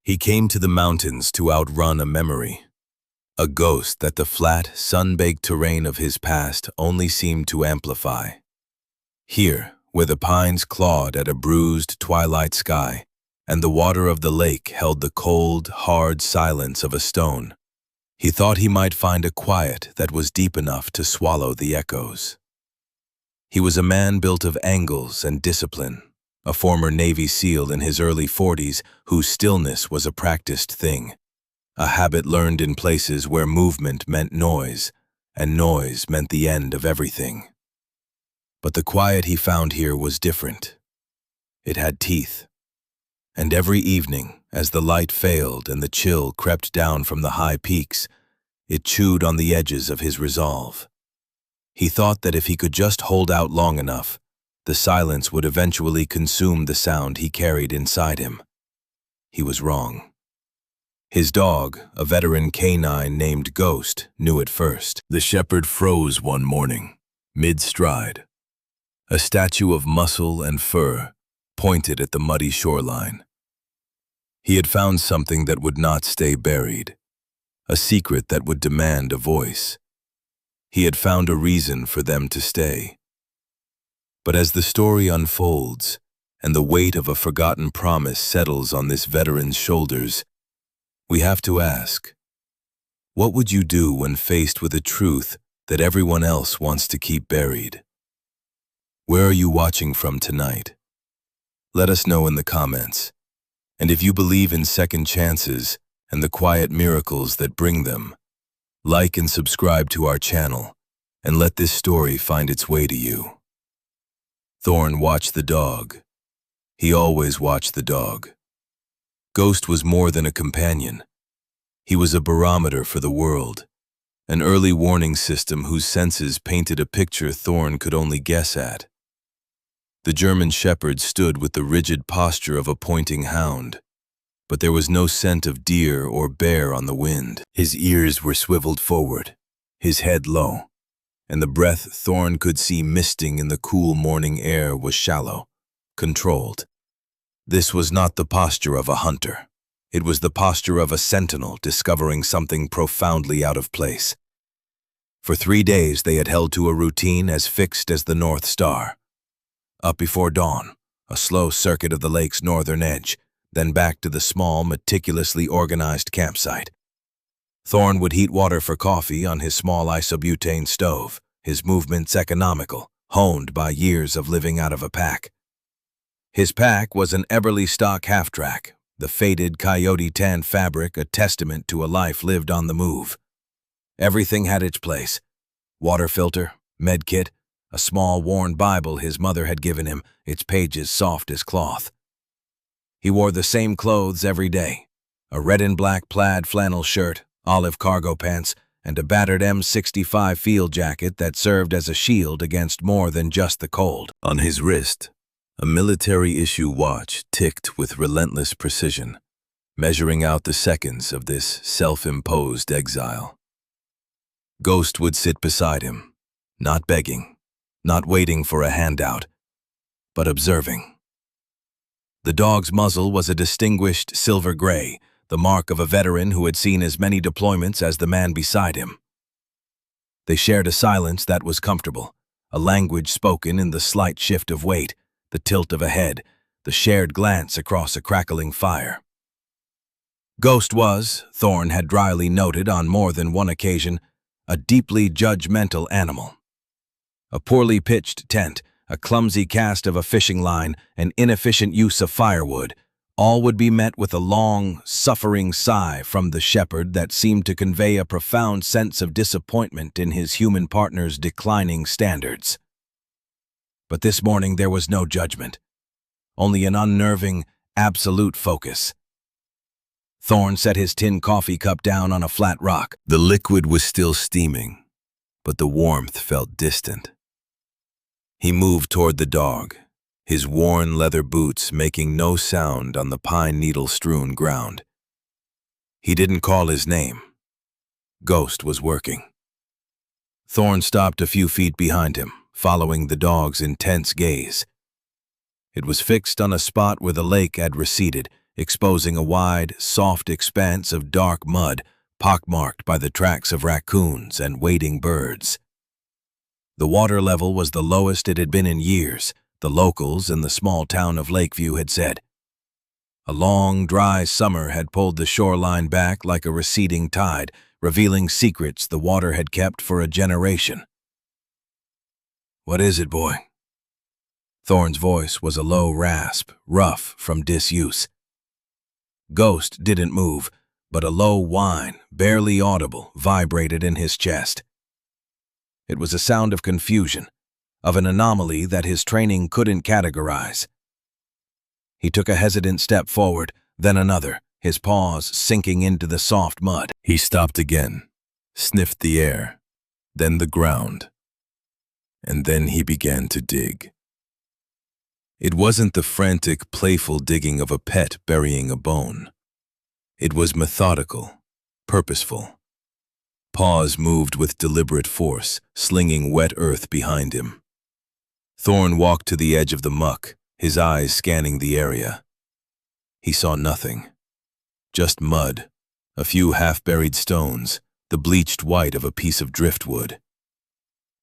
He came to the mountains to outrun a memory, a ghost that the flat, sun-baked terrain of his past only seemed to amplify. Here, where the pines clawed at a bruised twilight sky, and the water of the lake held the cold, hard silence of a stone, he thought he might find a quiet that was deep enough to swallow the echoes. He was a man built of angles and discipline, a former Navy SEAL in his early 40s whose stillness was a practiced thing, a habit learned in places where movement meant noise, and noise meant the end of everything. But the quiet he found here was different. It had teeth. And every evening, as the light failed and the chill crept down from the high peaks, it chewed on the edges of his resolve. He thought that if he could just hold out long enough, the silence would eventually consume the sound he carried inside him. He was wrong. His dog, a veteran canine named Ghost, knew it first. The shepherd froze one morning, mid-stride. A statue of muscle and fur pointed at the muddy shoreline. He had found something that would not stay buried, a secret that would demand a voice. He had found a reason for them to stay. But as the story unfolds, and the weight of a forgotten promise settles on this veteran's shoulders, we have to ask, what would you do when faced with a truth that everyone else wants to keep buried? Where are you watching from tonight? Let us know in the comments. And if you believe in second chances and the quiet miracles that bring them, like and subscribe to our channel, and let this story find its way to you. Thorn watched the dog. He always watched the dog. Ghost was more than a companion. He was a barometer for the world, an early warning system whose senses painted a picture Thorn could only guess at. The German shepherd stood with the rigid posture of a pointing hound, but there was no scent of deer or bear on the wind. His ears were swiveled forward, his head low, and the breath Thorn could see misting in the cool morning air was shallow, controlled. This was not the posture of a hunter. It was the posture of a sentinel discovering something profoundly out of place. For 3 days they had held to a routine as fixed as the North Star. Up before dawn, a slow circuit of the lake's northern edge, then back to the small, meticulously organized campsite. Thorn would heat water for coffee on his small isobutane stove, his movements economical, honed by years of living out of a pack. His pack was an Eberly stock half-track, the faded coyote tan fabric a testament to a life lived on the move. Everything had its place. Water filter, med kit, a small worn Bible his mother had given him, its pages soft as cloth. He wore the same clothes every day, a red and black plaid flannel shirt, olive cargo pants, and a battered M65 field jacket that served as a shield against more than just the cold. On his wrist, a military-issue watch ticked with relentless precision, measuring out the seconds of this self-imposed exile. Ghost would sit beside him, not begging, not waiting for a handout, but observing. The dog's muzzle was a distinguished silver gray, the mark of a veteran who had seen as many deployments as the man beside him. They shared a silence that was comfortable, a language spoken in the slight shift of weight, the tilt of a head, the shared glance across a crackling fire. Ghost was, Thorn had dryly noted on more than one occasion, a deeply judgmental animal. A poorly pitched tent, a clumsy cast of a fishing line, an inefficient use of firewood, all would be met with a long, suffering sigh from the shepherd that seemed to convey a profound sense of disappointment in his human partner's declining standards. But this morning there was no judgment, only an unnerving, absolute focus. Thorn set his tin coffee cup down on a flat rock. The liquid was still steaming, but the warmth felt distant. He moved toward the dog, his worn leather boots making no sound on the pine needle-strewn ground. He didn't call his name. Ghost was working. Thorn stopped a few feet behind him, following the dog's intense gaze. It was fixed on a spot where the lake had receded, exposing a wide, soft expanse of dark mud pockmarked by the tracks of raccoons and wading birds. The water level was the lowest it had been in years, the locals in the small town of Lakeview had said. A long, dry summer had pulled the shoreline back like a receding tide, revealing secrets the water had kept for a generation. "What is it, boy?" Thorne's voice was a low rasp, rough from disuse. Ghost didn't move, but a low whine, barely audible, vibrated in his chest. It was a sound of confusion, of an anomaly that his training couldn't categorize. He took a hesitant step forward, then another, his paws sinking into the soft mud. He stopped again, sniffed the air, then the ground, and then he began to dig. It wasn't the frantic, playful digging of a pet burying a bone. It was methodical, purposeful. Paws moved with deliberate force, slinging wet earth behind him. Thorne walked to the edge of the muck, his eyes scanning the area. He saw nothing. Just mud, a few half-buried stones, the bleached white of a piece of driftwood.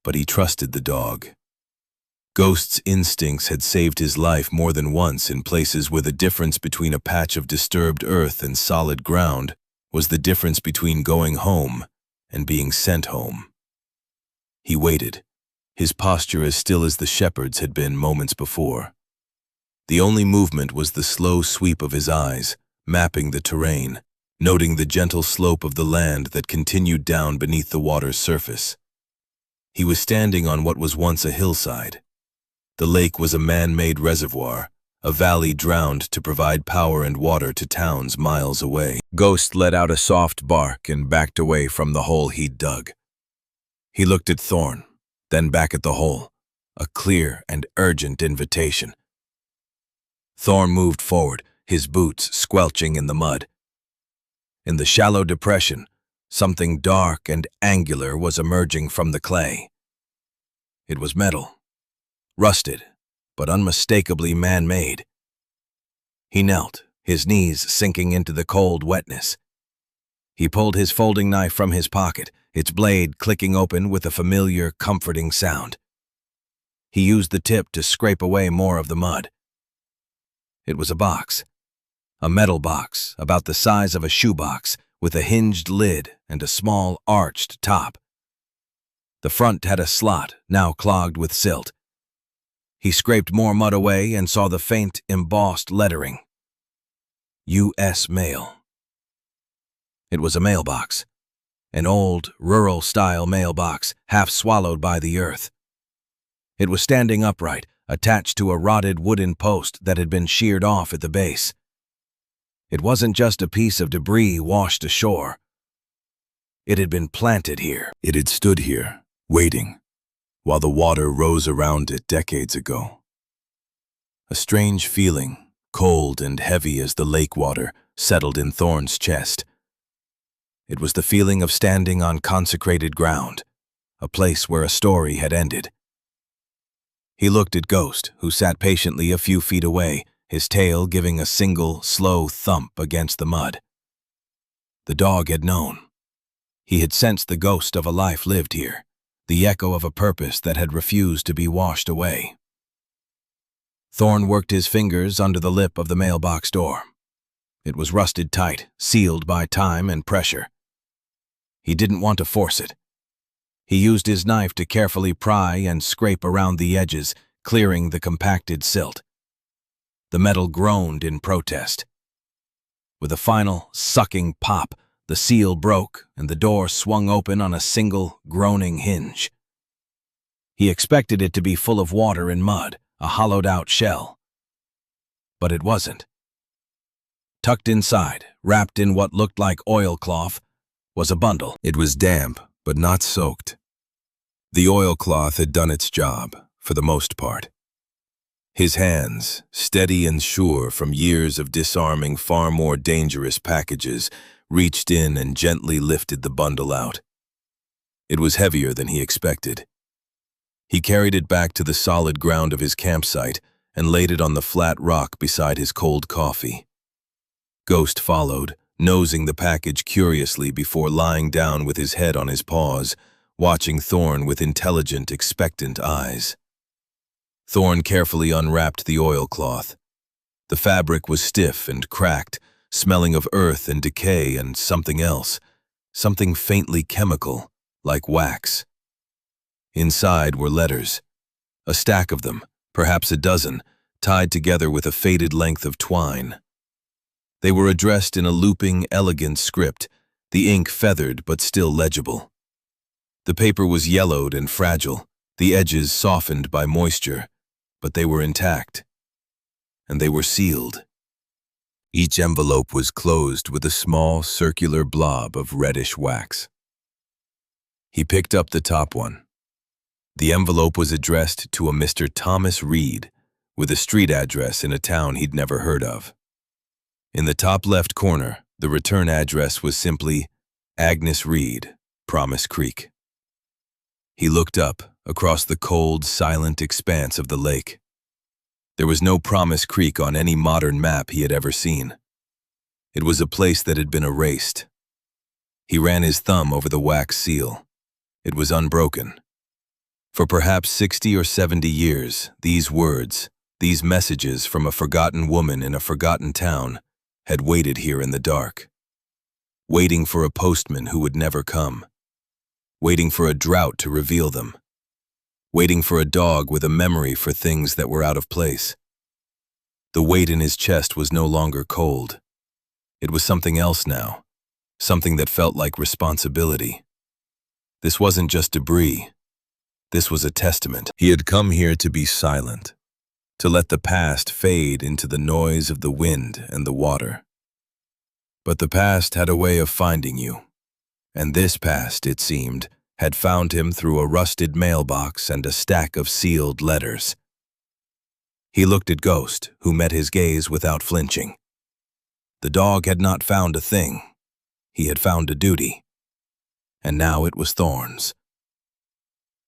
But he trusted the dog. Ghost's instincts had saved his life more than once in places where the difference between a patch of disturbed earth and solid ground was the difference between going home and being sent home. He waited, his posture as still as the shepherd's had been moments before. The only movement was the slow sweep of his eyes, mapping the terrain, noting the gentle slope of the land that continued down beneath the water's surface. He was standing on what was once a hillside. The lake was a man-made reservoir, a valley drowned to provide power and water to towns miles away. Ghost let out a soft bark and backed away from the hole he'd dug. He looked at Thorne, then back at the hole, a clear and urgent invitation. Thorne moved forward, his boots squelching in the mud. In the shallow depression, something dark and angular was emerging from the clay. It was metal. Rusted, but unmistakably man-made. He knelt, his knees sinking into the cold wetness. He pulled his folding knife from his pocket, its blade clicking open with a familiar, comforting sound. He used the tip to scrape away more of the mud. It was a box. A metal box, about the size of a shoebox, with a hinged lid and a small, arched top. The front had a slot, now clogged with silt. He scraped more mud away and saw the faint, embossed lettering. U.S. Mail. It was a mailbox. An old, rural-style mailbox, half swallowed by the earth. It was standing upright, attached to a rotted wooden post that had been sheared off at the base. It wasn't just a piece of debris washed ashore. It had been planted here. It had stood here, waiting, while the water rose around it decades ago. A strange feeling, cold and heavy as the lake water, settled in Thorne's chest. It was the feeling of standing on consecrated ground, a place where a story had ended. He looked at Ghost, who sat patiently a few feet away, his tail giving a single, slow thump against the mud. The dog had known. He had sensed the ghost of a life lived here, the echo of a purpose that had refused to be washed away. Thorne worked his fingers under the lip of the mailbox door. It was rusted tight, sealed by time and pressure. He didn't want to force it. He used his knife to carefully pry and scrape around the edges, clearing the compacted silt. The metal groaned in protest. With a final, sucking pop, the seal broke and the door swung open on a single, groaning hinge. He expected it to be full of water and mud, a hollowed-out shell. But it wasn't. Tucked inside, wrapped in what looked like oilcloth, was a bundle. It was damp, but not soaked. The oilcloth had done its job, for the most part. His hands, steady and sure from years of disarming far more dangerous packages, reached in and gently lifted the bundle out. It was heavier than he expected. He carried it back to the solid ground of his campsite and laid it on the flat rock beside his cold coffee. Ghost followed, nosing the package curiously before lying down with his head on his paws, watching Thorn with intelligent, expectant eyes. Thorn carefully unwrapped the oilcloth. The fabric was stiff and cracked, smelling of earth and decay and something else, something faintly chemical, like wax. Inside were letters, a stack of them, perhaps a dozen, tied together with a faded length of twine. They were addressed in a looping, elegant script, the ink feathered but still legible. The paper was yellowed and fragile, the edges softened by moisture, but they were intact. And they were sealed. Each envelope was closed with a small, circular blob of reddish wax. He picked up the top one. The envelope was addressed to a Mr. Thomas Reed, with a street address in a town he'd never heard of. In the top left corner, the return address was simply Agnes Reed, Promise Creek. He looked up, across the cold, silent expanse of the lake. There was no Promise Creek on any modern map he had ever seen. It was a place that had been erased. He ran his thumb over the wax seal. It was unbroken. For perhaps 60 or 70 years, these words, these messages from a forgotten woman in a forgotten town, had waited here in the dark. Waiting for a postman who would never come. Waiting for a drought to reveal them. Waiting for a dog with a memory for things that were out of place. The weight in his chest was no longer cold. It was something else now, something that felt like responsibility. This wasn't just debris. This was a testament. He had come here to be silent, to let the past fade into the noise of the wind and the water. But the past had a way of finding you, and this past, it seemed, had found him through a rusted mailbox and a stack of sealed letters. He looked at Ghost, who met his gaze without flinching. The dog had not found a thing. He had found a duty. And now it was Thorn's.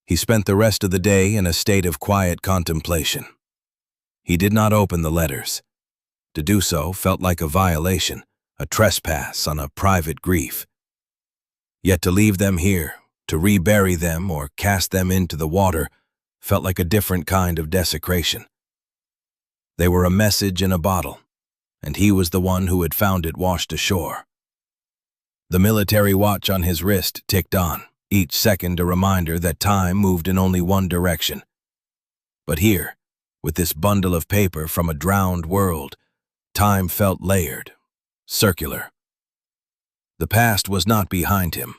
He spent the rest of the day in a state of quiet contemplation. He did not open the letters. To do so felt like a violation, a trespass on a private grief. Yet to leave them here, to rebury them or cast them into the water, felt like a different kind of desecration. They were a message in a bottle, and he was the one who had found it washed ashore. The military watch on his wrist ticked on, each second a reminder that time moved in only one direction. But here, with this bundle of paper from a drowned world, time felt layered, circular. The past was not behind him.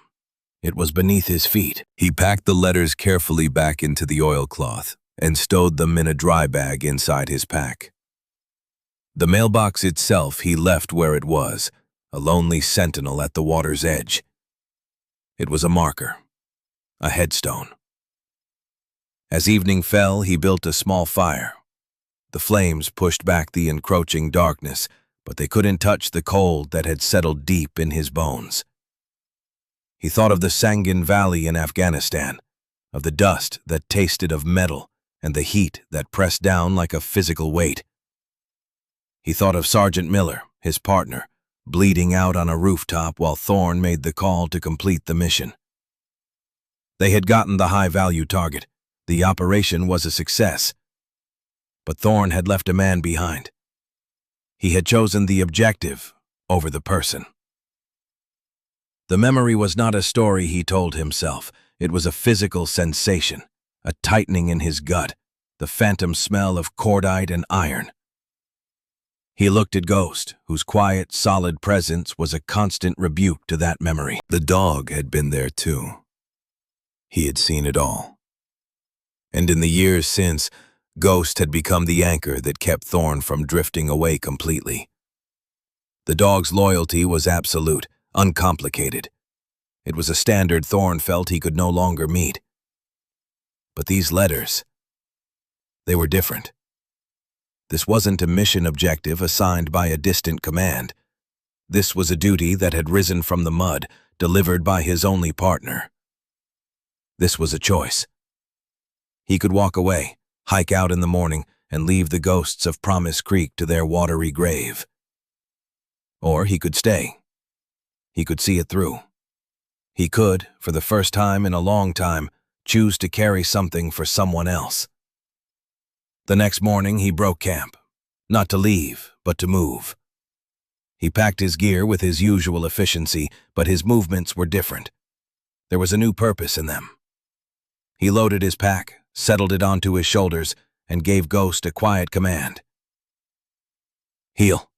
It was beneath his feet. He packed the letters carefully back into the oilcloth and stowed them in a dry bag inside his pack. The mailbox itself he left where it was, a lonely sentinel at the water's edge. It was a marker, a headstone. As evening fell, he built a small fire. The flames pushed back the encroaching darkness, but they couldn't touch the cold that had settled deep in his bones. He thought of the Sangin Valley in Afghanistan, of the dust that tasted of metal and the heat that pressed down like a physical weight. He thought of Sergeant Miller, his partner, bleeding out on a rooftop while Thorn made the call to complete the mission. They had gotten the high-value target. The operation was a success. But Thorn had left a man behind. He had chosen the objective over the person. The memory was not a story he told himself. It was a physical sensation, a tightening in his gut, the phantom smell of cordite and iron. He looked at Ghost, whose quiet, solid presence was a constant rebuke to that memory. The dog had been there too. He had seen it all. And in the years since, Ghost had become the anchor that kept Thorn from drifting away completely. The dog's loyalty was absolute, uncomplicated. It was a standard Thorn felt he could no longer meet. But these letters, they were different. This wasn't a mission objective assigned by a distant command. This was a duty that had risen from the mud, delivered by his only partner. This was a choice. He could walk away, hike out in the morning, and leave the ghosts of Promise Creek to their watery grave. Or he could stay. He could see it through. He could, for the first time in a long time, choose to carry something for someone else. The next morning he broke camp. Not to leave, but to move. He packed his gear with his usual efficiency, but his movements were different. There was a new purpose in them. He loaded his pack, settled it onto his shoulders, and gave Ghost a quiet command. Heel.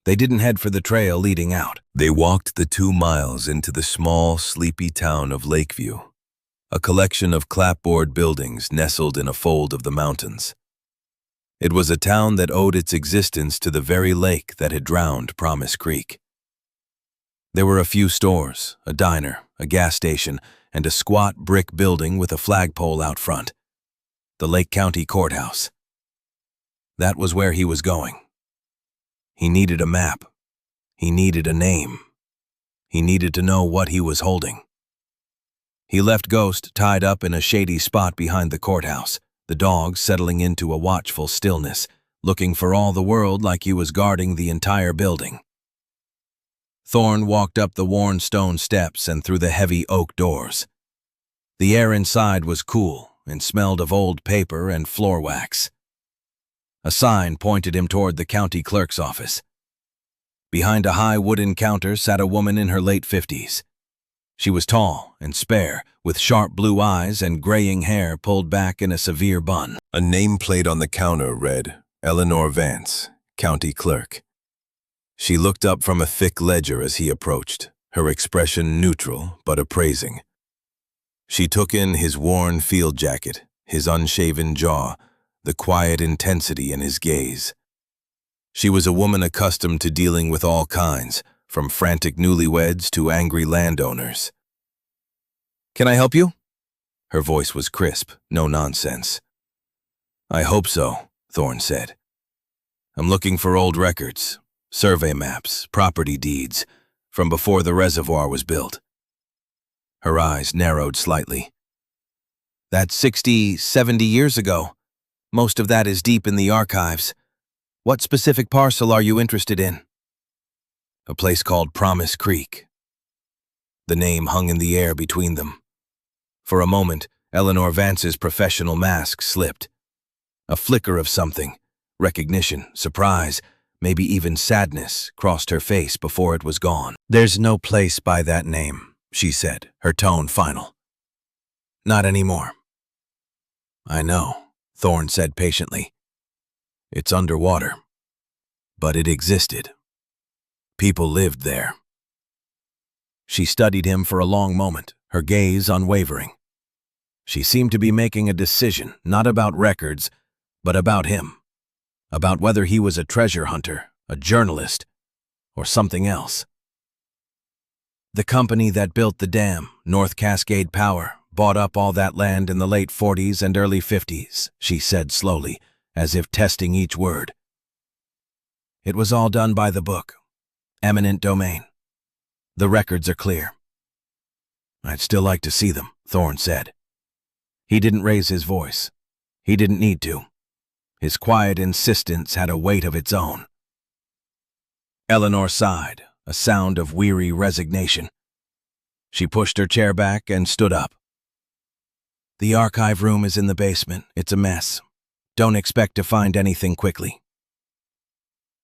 They didn't head for the trail leading out. They walked the 2 miles into the small, sleepy town of Lakeview, a collection of clapboard buildings nestled in a fold of the mountains. It was a town that owed its existence to the very lake that had drowned Promise Creek. There were a few stores, a diner, a gas station, and a squat brick building with a flagpole out front. The Lake County Courthouse. That was where he was going. He needed a map. He needed a name. He needed to know what he was holding. He left Ghost tied up in a shady spot behind the courthouse, the dog settling into a watchful stillness, looking for all the world like he was guarding the entire building. Thorne walked up the worn stone steps and through the heavy oak doors. The air inside was cool and smelled of old paper and floor wax. A sign pointed him toward the county clerk's office. Behind a high wooden counter sat a woman in her late 50s. She was tall and spare, with sharp blue eyes and graying hair pulled back in a severe bun. A nameplate on the counter read, Eleanor Vance, County Clerk. She looked up from a thick ledger as he approached, her expression neutral but appraising. She took in his worn field jacket, his unshaven jaw, the quiet intensity in his gaze. She was a woman accustomed to dealing with all kinds, from frantic newlyweds to angry landowners. "Can I help you?" Her voice was crisp, no nonsense. "I hope so," Thorne said. "I'm looking for old records, survey maps, property deeds, from before the reservoir was built." Her eyes narrowed slightly. "That's 60, 70 years ago. Most of that is deep in the archives. What specific parcel are you interested in?" "A place called Promise Creek." The name hung in the air between them. For a moment, Eleanor Vance's professional mask slipped. A flicker of something, recognition, surprise, maybe even sadness, crossed her face before it was gone. "There's no place by that name," she said, her tone final. "Not anymore." "I know," Thorne said patiently. "It's underwater. But it existed. People lived there." She studied him for a long moment, her gaze unwavering. She seemed to be making a decision, not about records, but about him. About whether he was a treasure hunter, a journalist, or something else. "The company that built the dam, North Cascade Power, bought up all that land in the late 40s and early 50s, she said slowly, as if testing each word. "It was all done by the book. Eminent domain. The records are clear." "I'd still like to see them," Thorne said. He didn't raise his voice. He didn't need to. His quiet insistence had a weight of its own. Eleanor sighed, a sound of weary resignation. She pushed her chair back and stood up. "The archive room is in the basement. It's a mess. Don't expect to find anything quickly."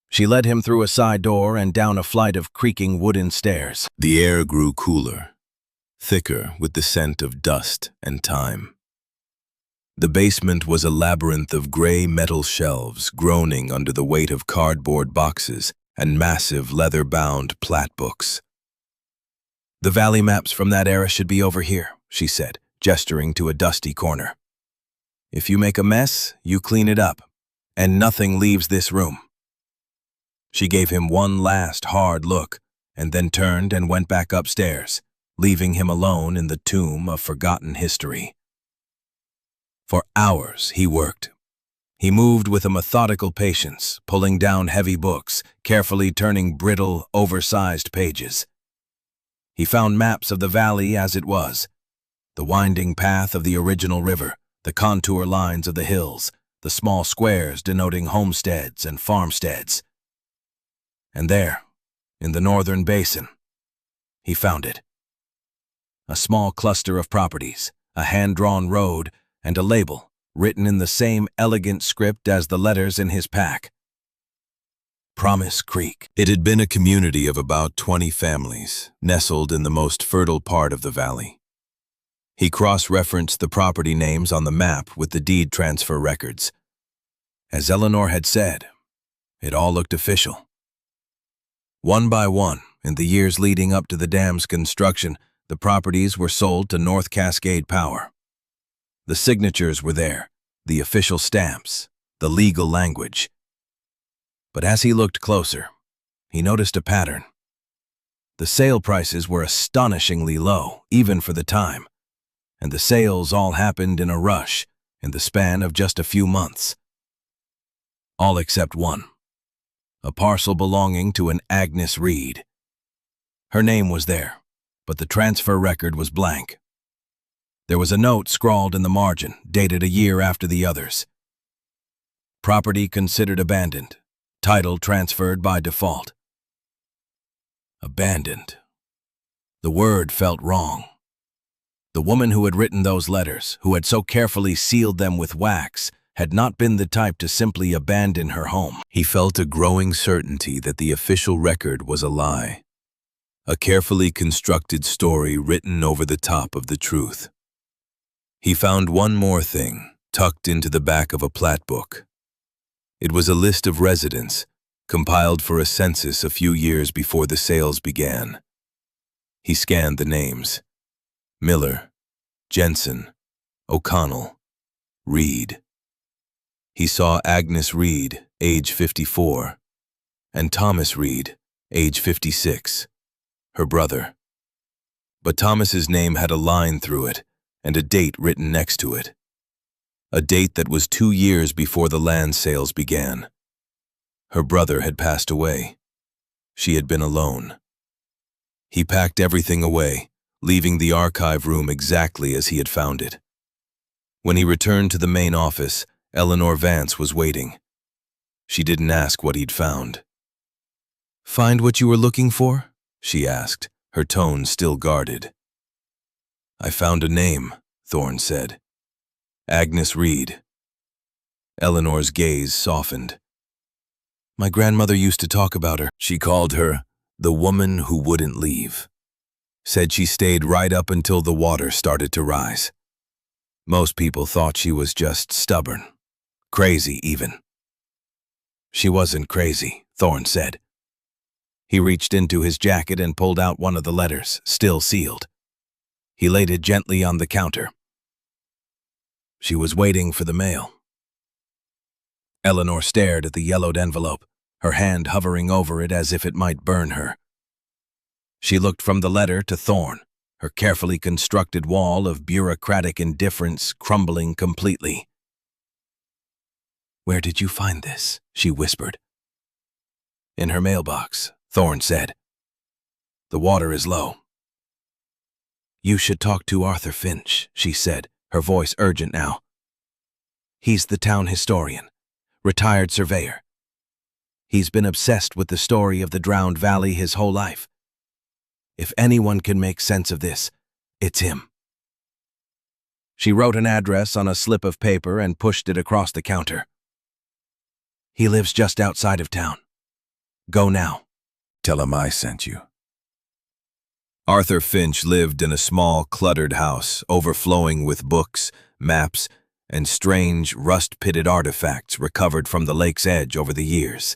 She led him through a side door and down a flight of creaking wooden stairs. The air grew cooler, thicker with the scent of dust and time. The basement was a labyrinth of gray metal shelves groaning under the weight of cardboard boxes and massive leather-bound plat books. "The valley maps from that era should be over here," she said, gesturing to a dusty corner. "If you make a mess, you clean it up, and nothing leaves this room." She gave him one last hard look, and then turned and went back upstairs, leaving him alone in the tomb of forgotten history. For hours he worked. He moved with a methodical patience, pulling down heavy books, carefully turning brittle, oversized pages. He found maps of the valley as it was, the winding path of the original river, the contour lines of the hills, the small squares denoting homesteads and farmsteads. And there, in the northern basin, he found it. A small cluster of properties, a hand-drawn road, and a label written in the same elegant script as the letters in his pack. Promise Creek. It had been a community of about 20 families, nestled in the most fertile part of the valley. He cross-referenced the property names on the map with the deed transfer records. As Eleanor had said, it all looked official. One by one, in the years leading up to the dam's construction, the properties were sold to North Cascade Power. The signatures were there, the official stamps, the legal language. But as he looked closer, he noticed a pattern. The sale prices were astonishingly low, even for the time, and the sales all happened in a rush, in the span of just a few months. All except one, a parcel belonging to an Agnes Reed. Her name was there, but the transfer record was blank. There was a note scrawled in the margin, dated a year after the others. Property considered abandoned. Title transferred by default. Abandoned. The word felt wrong. The woman who had written those letters, who had so carefully sealed them with wax, had not been the type to simply abandon her home. He felt a growing certainty that the official record was a lie. A carefully constructed story written over the top of the truth. He found one more thing, tucked into the back of a plat book. It was a list of residents, compiled for a census a few years before the sales began. He scanned the names. Miller, Jensen, O'Connell, Reed. He saw Agnes Reed, age 54, and Thomas Reed, age 56, her brother. But Thomas's name had a line through it and a date written next to it. A date that was 2 years before the land sales began. Her brother had passed away. She had been alone. He packed everything away, leaving the archive room exactly as he had found it. When he returned to the main office, Eleanor Vance was waiting. She didn't ask what he'd found. "Find what you were looking for?" she asked, her tone still guarded. "I found a name," Thorne said. Agnes Reed. Eleanor's gaze softened. "My grandmother used to talk about her. She called her the woman who wouldn't leave. Said she stayed right up until the water started to rise. Most people thought she was just stubborn. Crazy, even." "She wasn't crazy," Thorne said. He reached into his jacket and pulled out one of the letters, still sealed. He laid it gently on the counter. She was waiting for the mail. Eleanor stared at the yellowed envelope, her hand hovering over it as if it might burn her. She looked from the letter to Thorne, her carefully constructed wall of bureaucratic indifference crumbling completely. "Where did you find this?" she whispered. "In her mailbox," Thorne said. "The water is low." "You should talk to Arthur Finch," she said, her voice urgent now. "He's the town historian, retired surveyor. He's been obsessed with the story of the drowned valley his whole life. If anyone can make sense of this, it's him." She wrote an address on a slip of paper and pushed it across the counter. "He lives just outside of town. Go now. Tell him I sent you." Arthur Finch lived in a small, cluttered house overflowing with books, maps, and strange, rust-pitted artifacts recovered from the lake's edge over the years.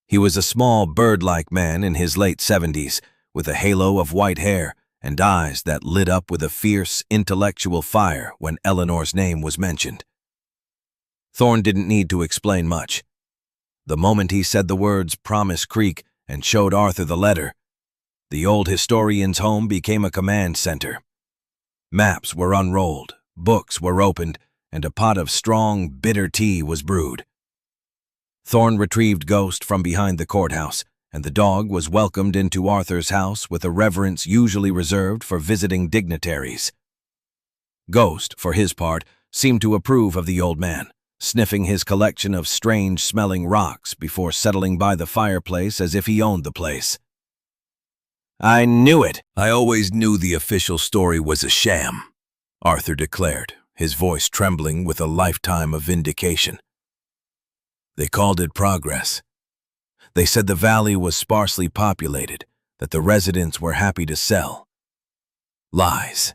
He was a small, bird-like man in his late 70s, with a halo of white hair and eyes that lit up with a fierce, intellectual fire when Eleanor's name was mentioned. Thorne didn't need to explain much. The moment he said the words Promise Creek and showed Arthur the letter, the old historian's home became a command center. Maps were unrolled, books were opened, and a pot of strong, bitter tea was brewed. Thorne retrieved Ghost from behind the courthouse, and the dog was welcomed into Arthur's house with a reverence usually reserved for visiting dignitaries. Ghost, for his part, seemed to approve of the old man, sniffing his collection of strange-smelling rocks before settling by the fireplace as if he owned the place. "I knew it! I always knew the official story was a sham," Arthur declared, his voice trembling with a lifetime of vindication. "They called it progress. They said the valley was sparsely populated, that the residents were happy to sell. Lies.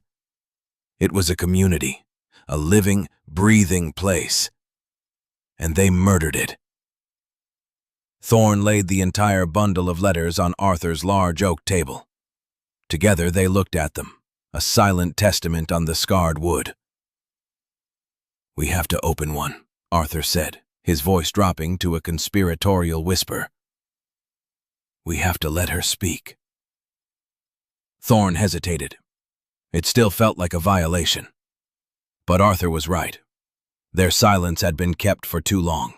It was a community, a living, breathing place. And they murdered it." Thorne laid the entire bundle of letters on Arthur's large oak table. Together they looked at them, a silent testament on the scarred wood. "We have to open one," Arthur said, his voice dropping to a conspiratorial whisper. "We have to let her speak." Thorne hesitated. It still felt like a violation. But Arthur was right. Their silence had been kept for too long.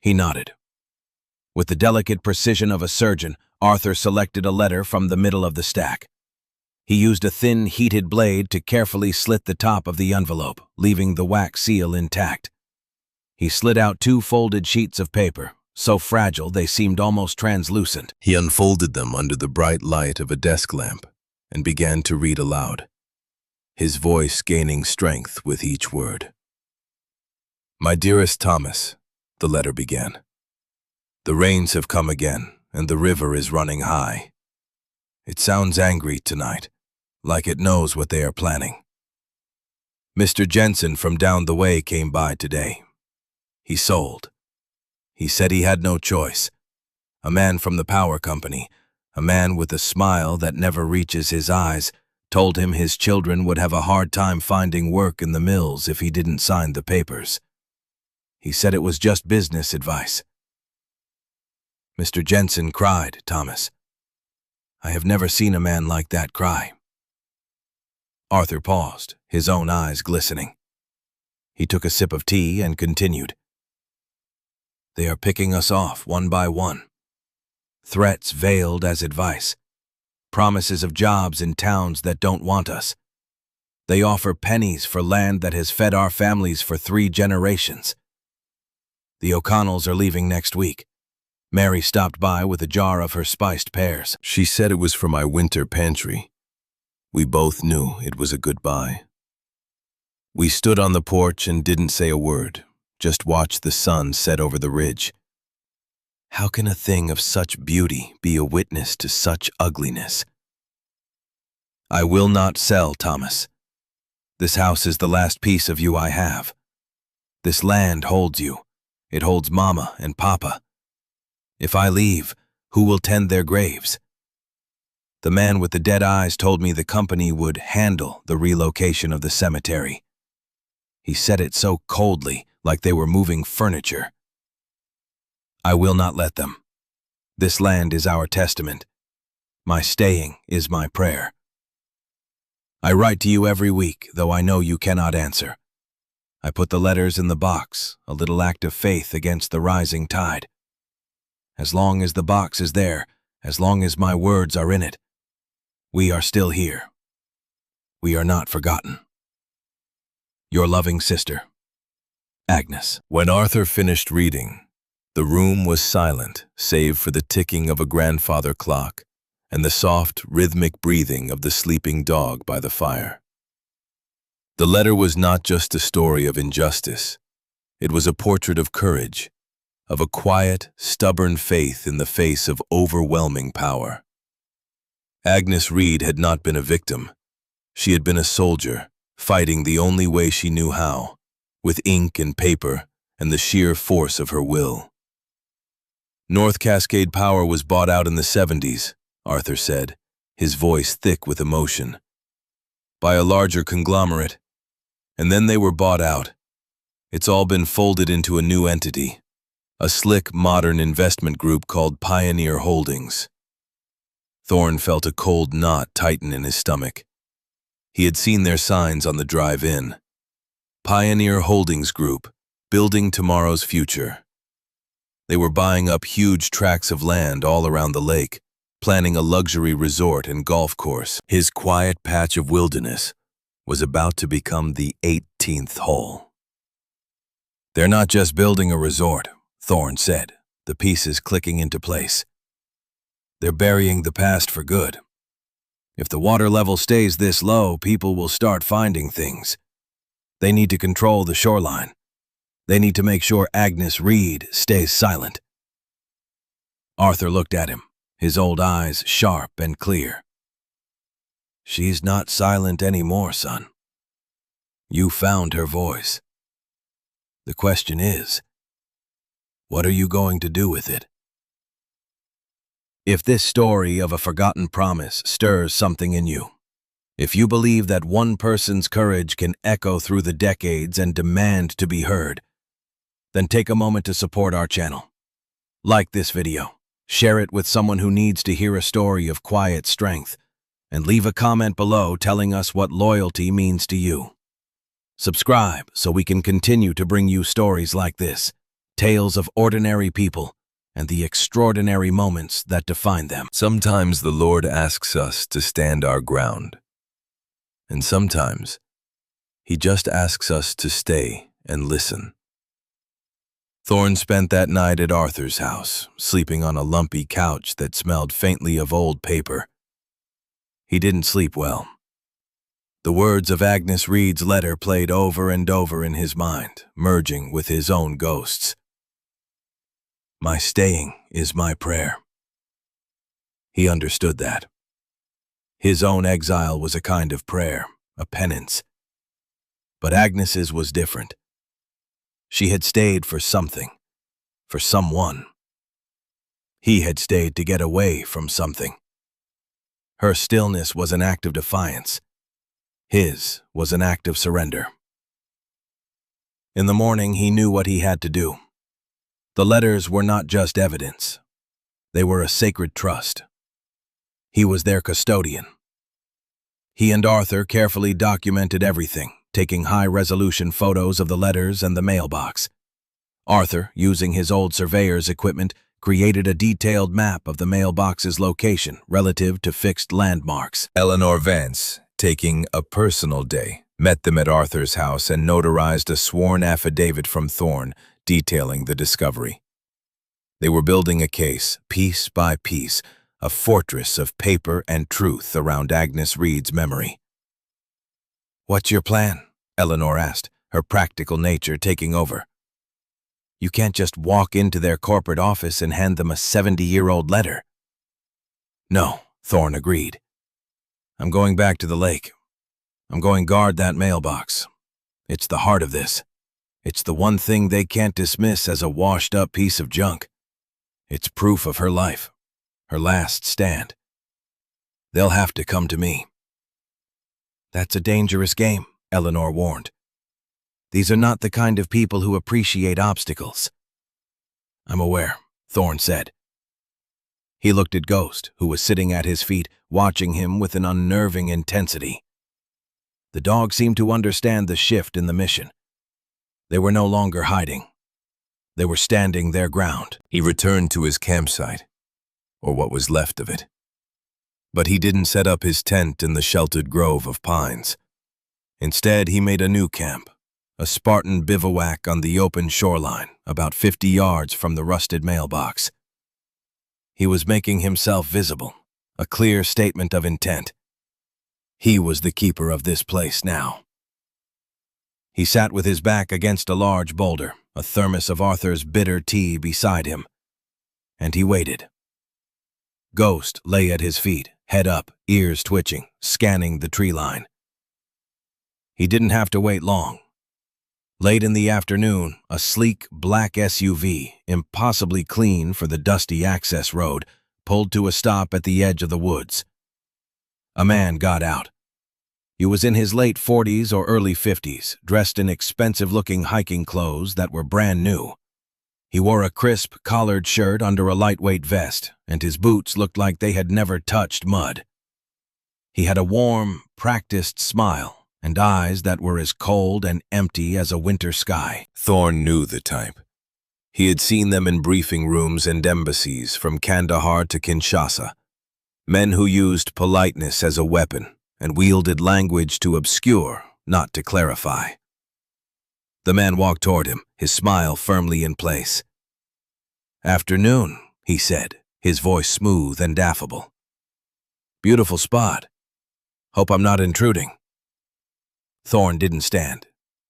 He nodded. With the delicate precision of a surgeon, Arthur selected a letter from the middle of the stack. He used a thin, heated blade to carefully slit the top of the envelope, leaving the wax seal intact. He slid out 2 folded sheets of paper, so fragile they seemed almost translucent. He unfolded them under the bright light of a desk lamp and began to read aloud, his voice gaining strength with each word. "My dearest Thomas," the letter began. "The rains have come again, and the river is running high. It sounds angry tonight, like it knows what they are planning. Mr. Jensen from down the way came by today. He sold. He said he had no choice. A man from the power company, a man with a smile that never reaches his eyes, told him his children would have a hard time finding work in the mills if he didn't sign the papers. He said it was just business advice." Mr. Jensen cried, Thomas. "I have never seen a man like that cry." Arthur paused, his own eyes glistening. He took a sip of tea and continued. "They are picking us off one by one. Threats veiled as advice. Promises of jobs in towns that don't want us. They offer pennies for land that has fed our families for 3 generations. The O'Connells are leaving next week. Mary stopped by with a jar of her spiced pears. She said it was for my winter pantry. We both knew it was a goodbye. We stood on the porch and didn't say a word, just watched the sun set over the ridge. How can a thing of such beauty be a witness to such ugliness? I will not sell, Thomas. This house is the last piece of you I have. This land holds you. It holds Mama and Papa. If I leave, who will tend their graves? The man with the dead eyes told me the company would handle the relocation of the cemetery. He said it so coldly, like they were moving furniture. I will not let them. This land is our testament. My staying is my prayer. I write to you every week, though I know you cannot answer. I put the letters in the box, a little act of faith against the rising tide. As long as the box is there, as long as my words are in it, we are still here. We are not forgotten. Your loving sister, Agnes. When Arthur finished reading, the room was silent, save for the ticking of a grandfather clock and the soft, rhythmic breathing of the sleeping dog by the fire. The letter was not just a story of injustice. It was a portrait of courage, of a quiet, stubborn faith in the face of overwhelming power. Agnes Reed had not been a victim. She had been a soldier, fighting the only way she knew how, with ink and paper and the sheer force of her will. North Cascade Power was bought out in the 70s, Arthur said, his voice thick with emotion, by a larger conglomerate. And then they were bought out. It's all been folded into a new entity, a slick, modern investment group called Pioneer Holdings. Thorne felt a cold knot tighten in his stomach. He had seen their signs on the drive-in. Pioneer Holdings Group, building tomorrow's future. They were buying up huge tracts of land all around the lake, planning a luxury resort and golf course. His quiet patch of wilderness was about to become the 18th hole. They're not just building a resort, Thorne said, the pieces clicking into place. They're burying the past for good. If the water level stays this low, people will start finding things. They need to control the shoreline. They need to make sure Agnes Reed stays silent. Arthur looked at him, his old eyes sharp and clear. She's not silent anymore, son. You found her voice. The question is, what are you going to do with it? If this story of a forgotten promise stirs something in you, if you believe that one person's courage can echo through the decades and demand to be heard, then take a moment to support our channel. Like this video, share it with someone who needs to hear a story of quiet strength, and leave a comment below telling us what loyalty means to you. Subscribe so we can continue to bring you stories like this, tales of ordinary people and the extraordinary moments that define them. Sometimes the Lord asks us to stand our ground, and sometimes He just asks us to stay and listen. Thorne spent that night at Arthur's house, sleeping on a lumpy couch that smelled faintly of old paper. He didn't sleep well. The words of Agnes Reed's letter played over and over in his mind, merging with his own ghosts. My staying is my prayer. He understood that. His own exile was a kind of prayer, a penance. But Agnes's was different. She had stayed for something, for someone. He had stayed to get away from something. Her stillness was an act of defiance. His was an act of surrender. In the morning, he knew what he had to do. The letters were not just evidence. They were a sacred trust. He was their custodian. He and Arthur carefully documented everything, taking high-resolution photos of the letters and the mailbox. Arthur, using his old surveyor's equipment, created a detailed map of the mailbox's location relative to fixed landmarks. Eleanor Vance, taking a personal day, met them at Arthur's house and notarized a sworn affidavit from Thorne detailing the discovery. They were building a case, piece by piece, a fortress of paper and truth around Agnes Reed's memory. "What's your plan?" Eleanor asked, her practical nature taking over. "You can't just walk into their corporate office and hand them a 70-year-old letter." "No," Thorne agreed. "I'm going back to the lake. I'm going guard that mailbox. It's the heart of this. It's the one thing they can't dismiss as a washed-up piece of junk. It's proof of her life, her last stand. They'll have to come to me." "That's a dangerous game," Eleanor warned. "These are not the kind of people who appreciate obstacles." "I'm aware," Thorne said. He looked at Ghost, who was sitting at his feet, watching him with an unnerving intensity. The dog seemed to understand the shift in the mission. They were no longer hiding. They were standing their ground. He returned to his campsite, or what was left of it. But he didn't set up his tent in the sheltered grove of pines. Instead, he made a new camp, a Spartan bivouac on the open shoreline, about 50 yards from the rusted mailbox. He was making himself visible, a clear statement of intent. He was the keeper of this place now. He sat with his back against a large boulder, a thermos of Arthur's bitter tea beside him, and he waited. Ghost lay at his feet, head up, ears twitching, scanning the tree line. He didn't have to wait long. Late in the afternoon, a sleek black SUV, impossibly clean for the dusty access road, pulled to a stop at the edge of the woods. A man got out. He was in his late 40s or early 50s, dressed in expensive-looking hiking clothes that were brand new. He wore a crisp, collared shirt under a lightweight vest, and his boots looked like they had never touched mud. He had a warm, practiced smile, and eyes that were as cold and empty as a winter sky. Thorne knew the type. He had seen them in briefing rooms and embassies from Kandahar to Kinshasa. Men who used politeness as a weapon and wielded language to obscure, not to clarify. The man walked toward him, his smile firmly in place. "Afternoon," he said, his voice smooth and affable. "Beautiful spot. Hope I'm not intruding." Thorne didn't stand.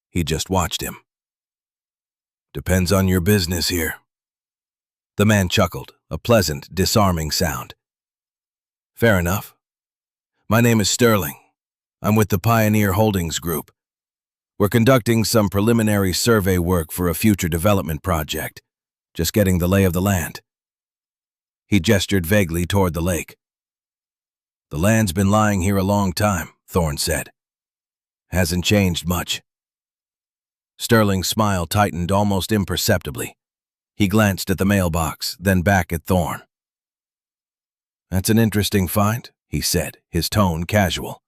He just watched him. "Depends on your business here." The man chuckled, a pleasant, disarming sound. "Fair enough. My name is Sterling. I'm with the Pioneer Holdings Group. We're conducting some preliminary survey work for a future development project, just getting the lay of the land." He gestured vaguely toward the lake. "The land's been lying here a long time," Thorne said. "Hasn't changed much." Sterling's smile tightened almost imperceptibly. He glanced at the mailbox, then back at Thorne. "That's an interesting find," he said, his tone casual.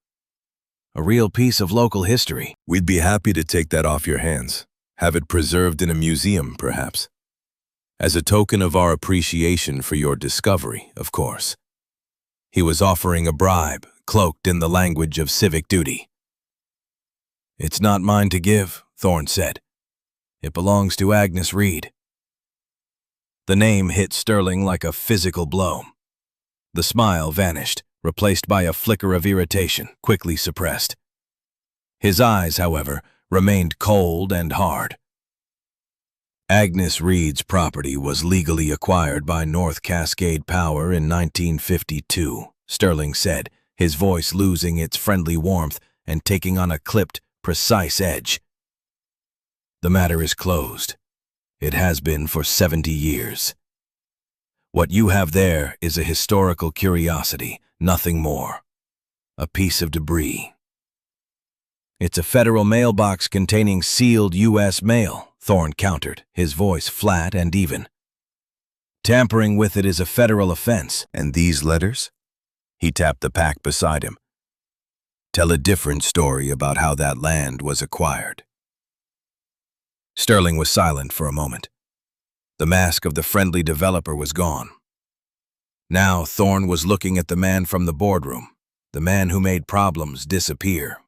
"A real piece of local history." "We'd be happy to take that off your hands. Have it preserved in a museum, perhaps. As a token of our appreciation for your discovery, of course." He was offering a bribe, cloaked in the language of civic duty. "It's not mine to give," Thorne said. "It belongs to Agnes Reed." The name hit Sterling like a physical blow. The smile vanished, replaced by a flicker of irritation, quickly suppressed. His eyes, however, remained cold and hard. Agnes Reed's property was legally acquired by North Cascade Power in 1952, Sterling said, his voice losing its friendly warmth and taking on a clipped, precise edge. "The matter is closed. It has been for 70 years. What you have there is a historical curiosity, nothing more. A piece of debris." "It's a federal mailbox containing sealed U.S. mail," Thorne countered, his voice flat and even. "Tampering with it is a federal offense." "And these letters?" He tapped the pack beside him. "Tell a different story about how that land was acquired." Sterling was silent for a moment. The mask of the friendly developer was gone. Now Thorne was looking at the man from the boardroom, the man who made problems disappear.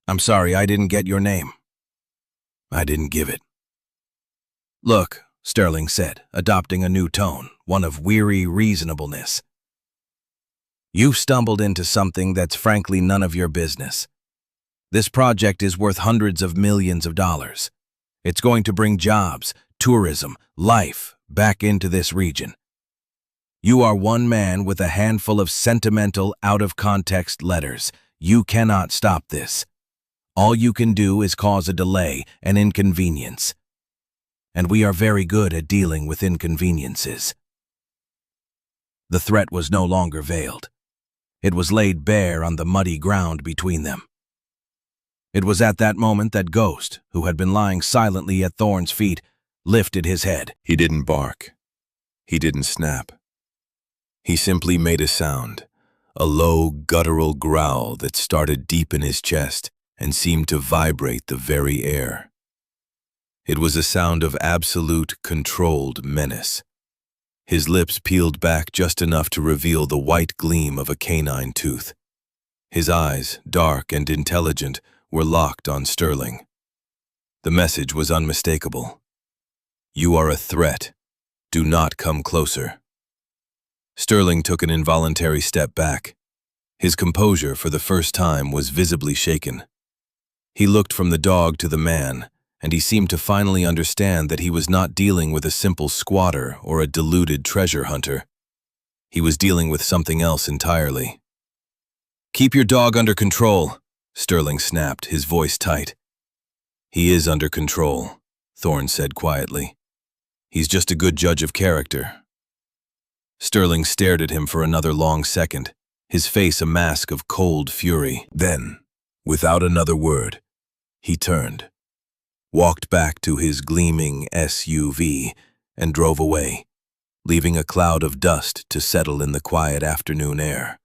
I'm sorry, I didn't get your name." "I didn't give it." "Look," Sterling said, adopting a new tone, one of weary reasonableness. "You've stumbled into something that's frankly none of your business. This project is worth hundreds of millions of dollars. It's going to bring jobs, tourism, life back into this region. You are one man with a handful of sentimental, out-of-context letters. You cannot stop this. All you can do is cause a delay, an inconvenience. And we are very good at dealing with inconveniences." The threat was no longer veiled. It was laid bare on the muddy ground between them. It was at that moment that Ghost, who had been lying silently at Thorne's feet, lifted his head. He didn't bark. He didn't snap. He simply made a sound, a low, guttural growl that started deep in his chest and seemed to vibrate the very air. It was a sound of absolute, controlled menace. His lips peeled back just enough to reveal the white gleam of a canine tooth. His eyes, dark and intelligent, were locked on Sterling. The message was unmistakable. "You are a threat. Do not come closer." Sterling took an involuntary step back. His composure, for the first time, was visibly shaken. He looked from the dog to the man, and he seemed to finally understand that he was not dealing with a simple squatter or a deluded treasure hunter. He was dealing with something else entirely. "Keep your dog under control," Sterling snapped, his voice tight. "He is under control," Thorne said quietly. "He's just a good judge of character." Sterling stared at him for another long second, his face a mask of cold fury. Then, without another word, he turned, walked back to his gleaming SUV, and drove away, leaving a cloud of dust to settle in the quiet afternoon air.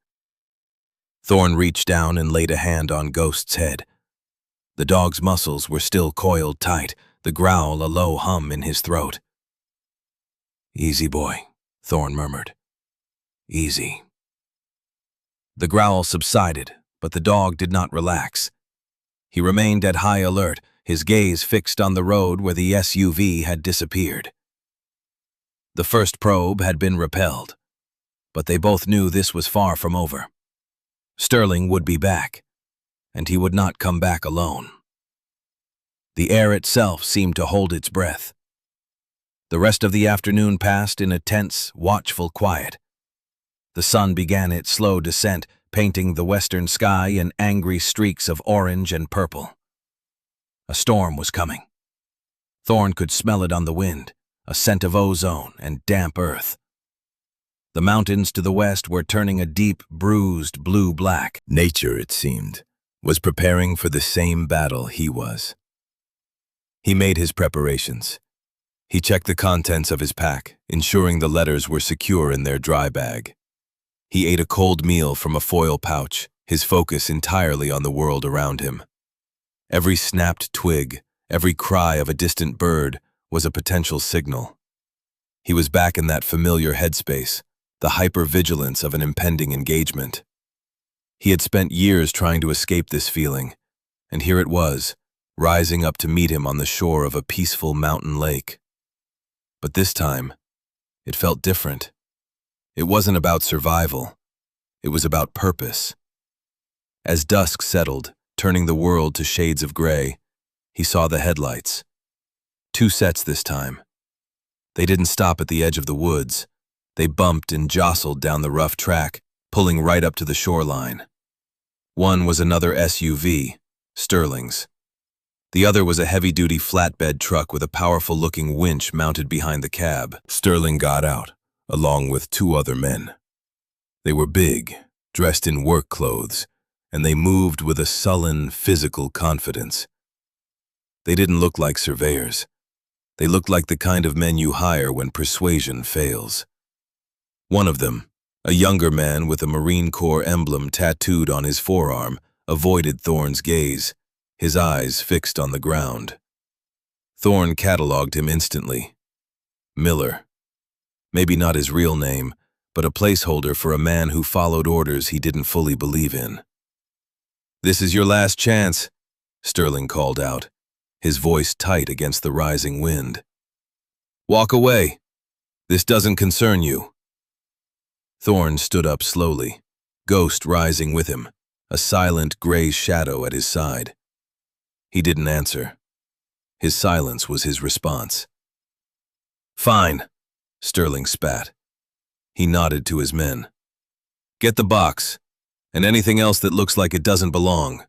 Thorne reached down and laid a hand on Ghost's head. The dog's muscles were still coiled tight, the growl a low hum in his throat. "Easy, boy," Thorne murmured. "Easy." The growl subsided, but the dog did not relax. He remained at high alert, his gaze fixed on the road where the SUV had disappeared. The first probe had been repelled, but they both knew this was far from over. Sterling would be back, and he would not come back alone. The air itself seemed to hold its breath. The rest of the afternoon passed in a tense, watchful quiet. The sun began its slow descent, painting the western sky in angry streaks of orange and purple. A storm was coming. Thorne could smell it on the wind, a scent of ozone and damp earth. The mountains to the west were turning a deep, bruised blue-black. Nature, it seemed, was preparing for the same battle he was. He made his preparations. He checked the contents of his pack, ensuring the letters were secure in their dry bag. He ate a cold meal from a foil pouch, his focus entirely on the world around him. Every snapped twig, every cry of a distant bird was a potential signal. He was back in that familiar headspace, the hypervigilance of an impending engagement. He had spent years trying to escape this feeling, and here it was, rising up to meet him on the shore of a peaceful mountain lake. But this time, it felt different. It wasn't about survival. It was about purpose. As dusk settled, turning the world to shades of gray, he saw the headlights. 2 sets this time. They didn't stop at the edge of the woods. They bumped and jostled down the rough track, pulling right up to the shoreline. One was another SUV, Sterling's. The other was a heavy-duty flatbed truck with a powerful-looking winch mounted behind the cab. Sterling got out, along with 2 other men. They were big, dressed in work clothes, and they moved with a sullen, physical confidence. They didn't look like surveyors. They looked like the kind of men you hire when persuasion fails. One of them, a younger man with a Marine Corps emblem tattooed on his forearm, avoided Thorne's gaze, his eyes fixed on the ground. Thorne cataloged him instantly. Miller. Maybe not his real name, but a placeholder for a man who followed orders he didn't fully believe in. "This is your last chance," Sterling called out, his voice tight against the rising wind. "Walk away. This doesn't concern you." Thorne stood up slowly, Ghost rising with him, a silent gray shadow at his side. He didn't answer. His silence was his response. "Fine," Sterling spat. He nodded to his men. "Get the box, and anything else that looks like it doesn't belong."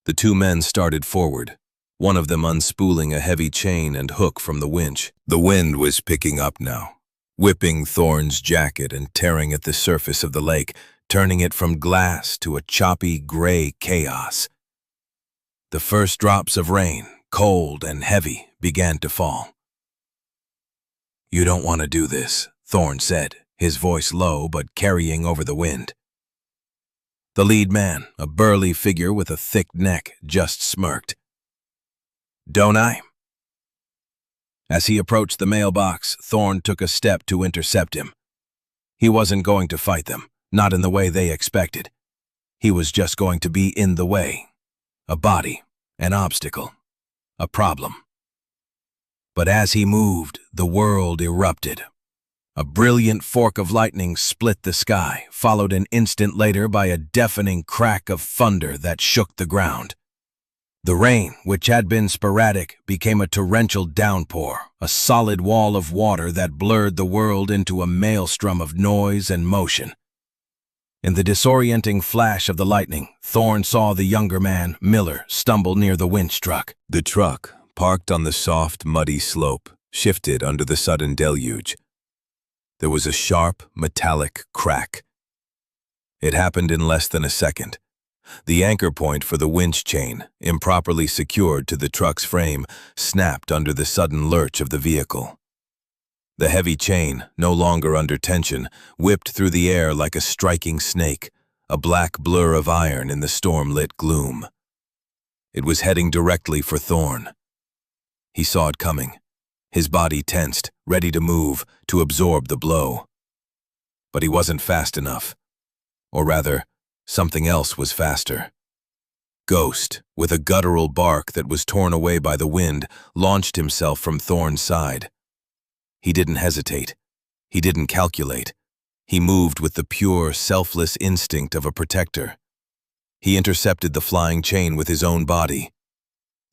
The 2 men started forward, one of them unspooling a heavy chain and hook from the winch. The wind was picking up now, whipping Thorne's jacket and tearing at the surface of the lake, turning it from glass to a choppy gray chaos. The first drops of rain, cold and heavy, began to fall. "You don't want to do this," Thorne said, his voice low but carrying over the wind. The lead man, a burly figure with a thick neck, just smirked. "Don't I?" As he approached the mailbox, Thorne took a step to intercept him. He wasn't going to fight them, not in the way they expected. He was just going to be in the way. A body, an obstacle, a problem. But as he moved, the world erupted. A brilliant fork of lightning split the sky, followed an instant later by a deafening crack of thunder that shook the ground. The rain, which had been sporadic, became a torrential downpour, a solid wall of water that blurred the world into a maelstrom of noise and motion. In the disorienting flash of the lightning, Thorne saw the younger man, Miller, stumble near the winch truck. The truck, parked on the soft, muddy slope, shifted under the sudden deluge. There was a sharp, metallic crack. It happened in less than a second. The anchor point for the winch chain, improperly secured to the truck's frame, snapped under the sudden lurch of the vehicle. The heavy chain, no longer under tension, whipped through the air like a striking snake, a black blur of iron in the storm-lit gloom. It was heading directly for Thorne. He saw it coming, his body tensed, ready to move, to absorb the blow. But he wasn't fast enough. Or rather, something else was faster. Ghost, with a guttural bark that was torn away by the wind, launched himself from Thorn's side. He didn't hesitate. He didn't calculate. He moved with the pure, selfless instinct of a protector. He intercepted the flying chain with his own body.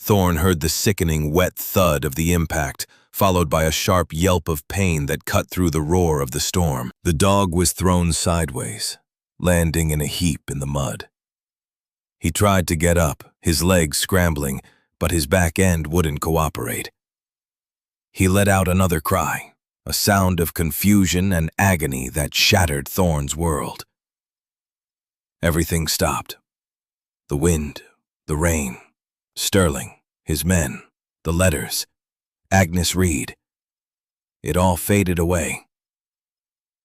Thorn heard the sickening, wet thud of the impact, followed by a sharp yelp of pain that cut through the roar of the storm. The dog was thrown sideways, landing in a heap in the mud. He tried to get up, his legs scrambling, but his back end wouldn't cooperate. He let out another cry, a sound of confusion and agony that shattered Thorn's world. Everything stopped. The wind, the rain, Sterling, his men, the letters, Agnes Reed. It all faded away.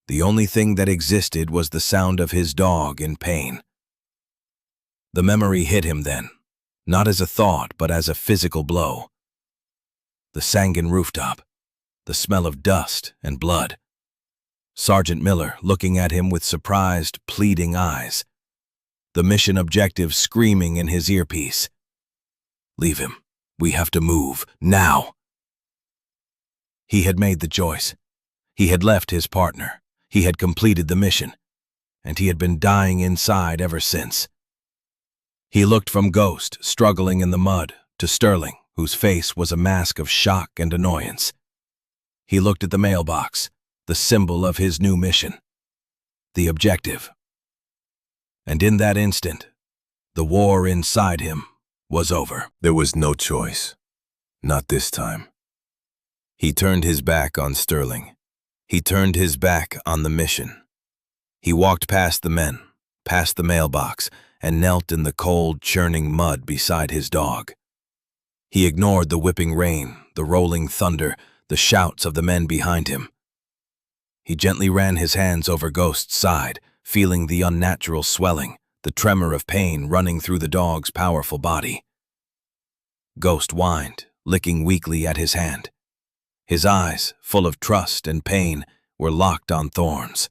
The only thing that existed was the sound of his dog in pain. The memory hit him then, not as a thought but as a physical blow. The Sangan rooftop, the smell of dust and blood. Sergeant Miller looking at him with surprised, pleading eyes. The mission objective screaming in his earpiece. Leave him. We have to move, now. He had made the choice. He had left his partner. He had completed the mission. And he had been dying inside ever since. He looked from Ghost, struggling in the mud, to Sterling, whose face was a mask of shock and annoyance. He looked at the mailbox, the symbol of his new mission. The objective. And in that instant, the war inside him was over. There was no choice. Not this time. He turned his back on Sterling. He turned his back on the mission. He walked past the men, past the mailbox, and knelt in the cold, churning mud beside his dog. He ignored the whipping rain, the rolling thunder, the shouts of the men behind him. He gently ran his hands over Ghost's side, feeling the unnatural swelling, the tremor of pain running through the dog's powerful body. Ghost whined, licking weakly at his hand. His eyes, full of trust and pain, were locked on Thorn's.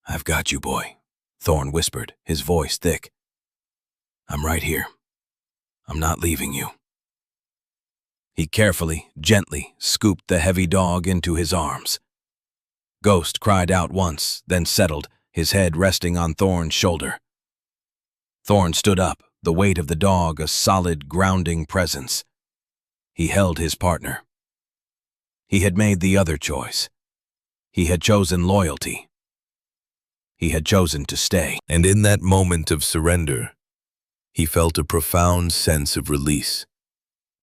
"I've got you, boy," Thorn whispered, his voice thick. "I'm right here. I'm not leaving you." He carefully, gently scooped the heavy dog into his arms. Ghost cried out once, then settled, his head resting on Thorn's shoulder. Thorn stood up, the weight of the dog a solid, grounding presence. He held his partner. He had made the other choice. He had chosen loyalty. He had chosen to stay. And in that moment of surrender, he felt a profound sense of release,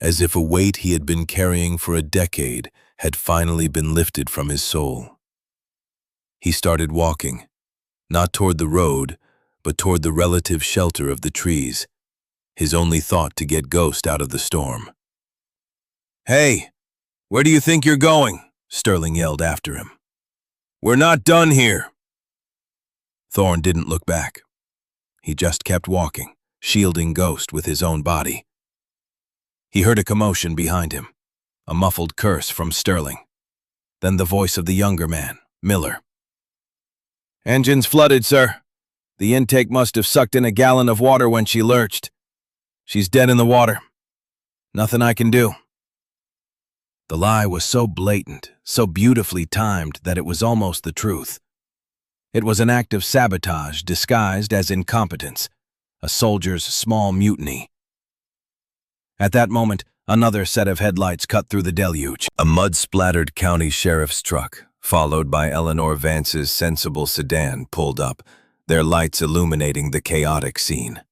as if a weight he had been carrying for a decade had finally been lifted from his soul. He started walking, not toward the road, but toward the relative shelter of the trees, his only thought to get Ghost out of the storm. "Hey, where do you think you're going?" Sterling yelled after him. "We're not done here." Thorn didn't look back. He just kept walking, shielding Ghost with his own body. He heard a commotion behind him, a muffled curse from Sterling. Then the voice of the younger man, Miller. "Engines flooded, sir. The intake must have sucked in a gallon of water when she lurched. She's dead in the water. Nothing I can do." The lie was so blatant, so beautifully timed that it was almost the truth. It was an act of sabotage disguised as incompetence, a soldier's small mutiny. At that moment, another set of headlights cut through the deluge. A mud-splattered county sheriff's truck, followed by Eleanor Vance's sensible sedan, pulled up, their lights illuminating the chaotic scene.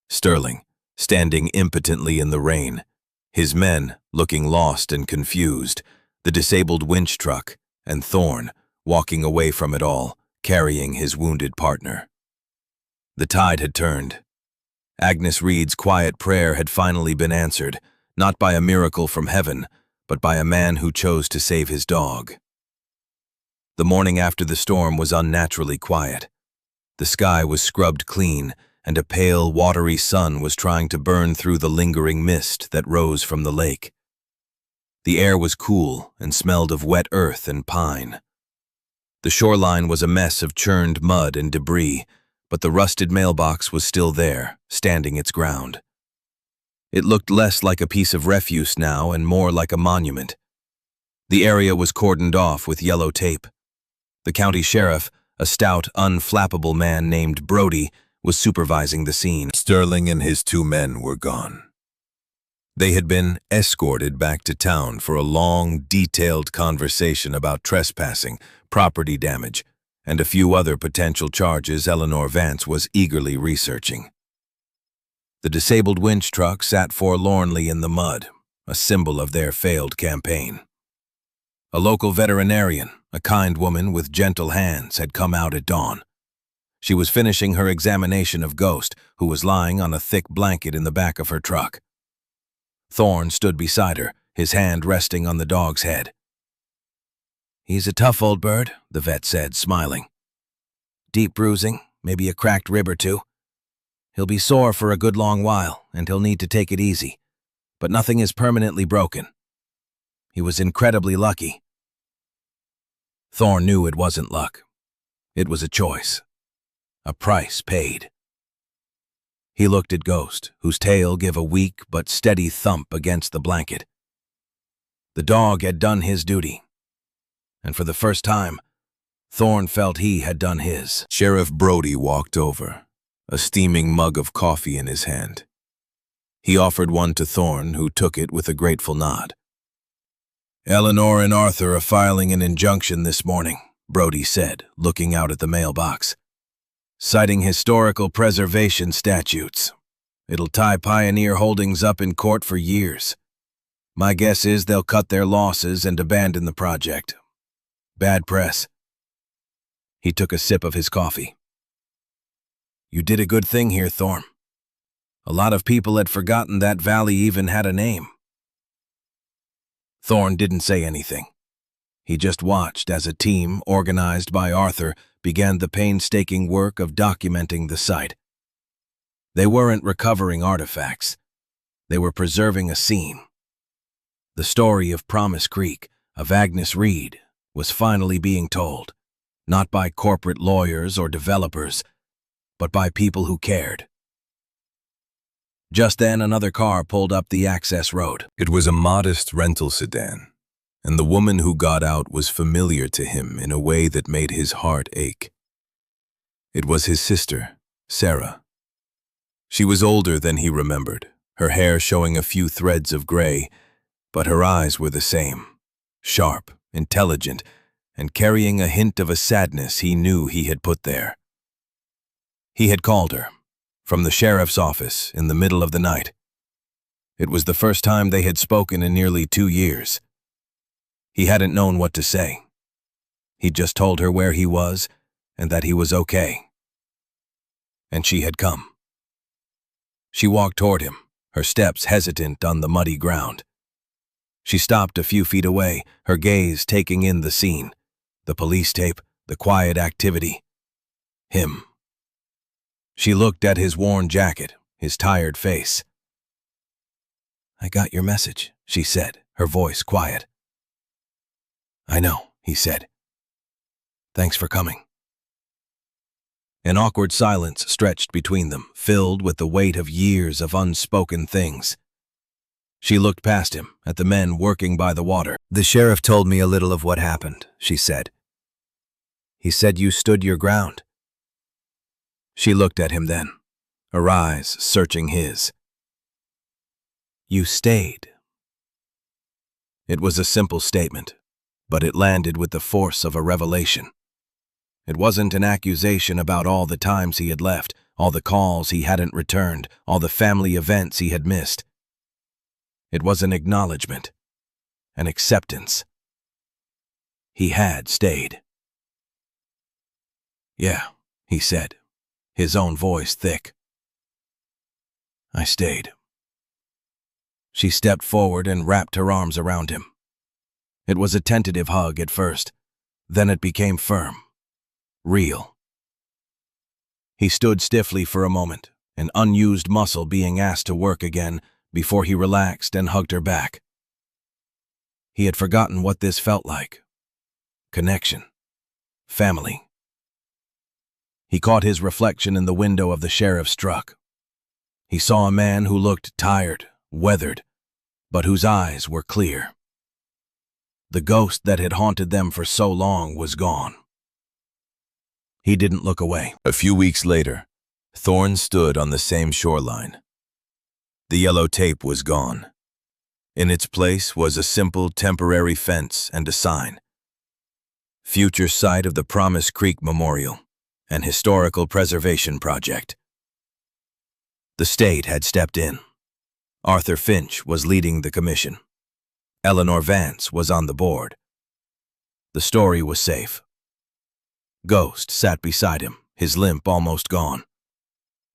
Sterling, standing impotently in the rain, his men looking lost and confused, the disabled winch truck, and Thorn walking away from it all, carrying his wounded partner. The tide had turned. Agnes Reed's quiet prayer had finally been answered, not by a miracle from heaven, but by a man who chose to save his dog. The morning after the storm was unnaturally quiet. The sky was scrubbed clean, and a pale, watery sun was trying to burn through the lingering mist that rose from the lake. The air was cool and smelled of wet earth and pine. The shoreline was a mess of churned mud and debris, but the rusted mailbox was still there, standing its ground. It looked less like a piece of refuse now and more like a monument. The area was cordoned off with yellow tape. The county sheriff, a stout, unflappable man named Brody, was supervising the scene. Sterling and his 2 men were gone. They had been escorted back to town for a long, detailed conversation about trespassing, property damage, and a few other potential charges Eleanor Vance was eagerly researching. The disabled winch truck sat forlornly in the mud, a symbol of their failed campaign. A local veterinarian, a kind woman with gentle hands, had come out at dawn. She was finishing her examination of Ghost, who was lying on a thick blanket in the back of her truck. Thorne stood beside her, his hand resting on the dog's head. "He's a tough old bird," the vet said, smiling. "Deep bruising, maybe a cracked rib or 2. He'll be sore for a good long while, and he'll need to take it easy, but nothing is permanently broken. He was incredibly lucky." Thorne knew it wasn't luck. It was a choice. A price paid. He looked at Ghost, whose tail gave a weak but steady thump against the blanket. The dog had done his duty, and for the first time, Thorne felt he had done his. Sheriff Brody walked over, a steaming mug of coffee in his hand. He offered one to Thorne, who took it with a grateful nod. "Eleanor and Arthur are filing an injunction this morning," Brody said, looking out at the mailbox. "Citing historical preservation statutes. It'll tie Pioneer Holdings up in court for years. My guess is they'll cut their losses and abandon the project. Bad press." He took a sip of his coffee. "You did a good thing here, Thorne. A lot of people had forgotten that valley even had a name." Thorne didn't say anything. He just watched as a team, organized by Arthur, began the painstaking work of documenting the site. They weren't recovering artifacts. They were preserving a scene. The story of Promise Creek, of Agnes Reed, was finally being told, not by corporate lawyers or developers, but by people who cared. Just then, another car pulled up the access road. It was a modest rental sedan, and the woman who got out was familiar to him in a way that made his heart ache. It was his sister, Sarah. She was older than he remembered, her hair showing a few threads of gray, but her eyes were the same, sharp, intelligent, and carrying a hint of a sadness he knew he had put there. He had called her, from the sheriff's office, in the middle of the night. It was the first time they had spoken in nearly 2 years. He hadn't known what to say. He'd just told her where he was and that he was okay. And she had come. She walked toward him, her steps hesitant on the muddy ground. She stopped a few feet away, her gaze taking in the scene, the police tape, the quiet activity. Him. She looked at his worn jacket, his tired face. "I got your message," she said, her voice quiet. "I know," he said. "Thanks for coming." An awkward silence stretched between them, filled with the weight of years of unspoken things. She looked past him, at the men working by the water. "The sheriff told me a little of what happened," she said. "He said you stood your ground." She looked at him then, her eyes searching his. "You stayed." It was a simple statement, but it landed with the force of a revelation. It wasn't an accusation about all the times he had left, all the calls he hadn't returned, all the family events he had missed. It was an acknowledgement, an acceptance. He had stayed. "Yeah," he said, his own voice thick. "I stayed." She stepped forward and wrapped her arms around him. It was a tentative hug at first, then it became firm, real. He stood stiffly for a moment, an unused muscle being asked to work again, before he relaxed and hugged her back. He had forgotten what this felt like. Connection. Family. He caught his reflection in the window of the sheriff's truck. He saw a man who looked tired, weathered, but whose eyes were clear. The ghost that had haunted them for so long was gone. He didn't look away. A few weeks later, Thorn stood on the same shoreline. The yellow tape was gone. In its place was a simple temporary fence and a sign. Future site of the Promise Creek Memorial, an historical preservation project. The state had stepped in. Arthur Finch was leading the commission. Eleanor Vance was on the board. The story was safe. Ghost sat beside him, his limp almost gone.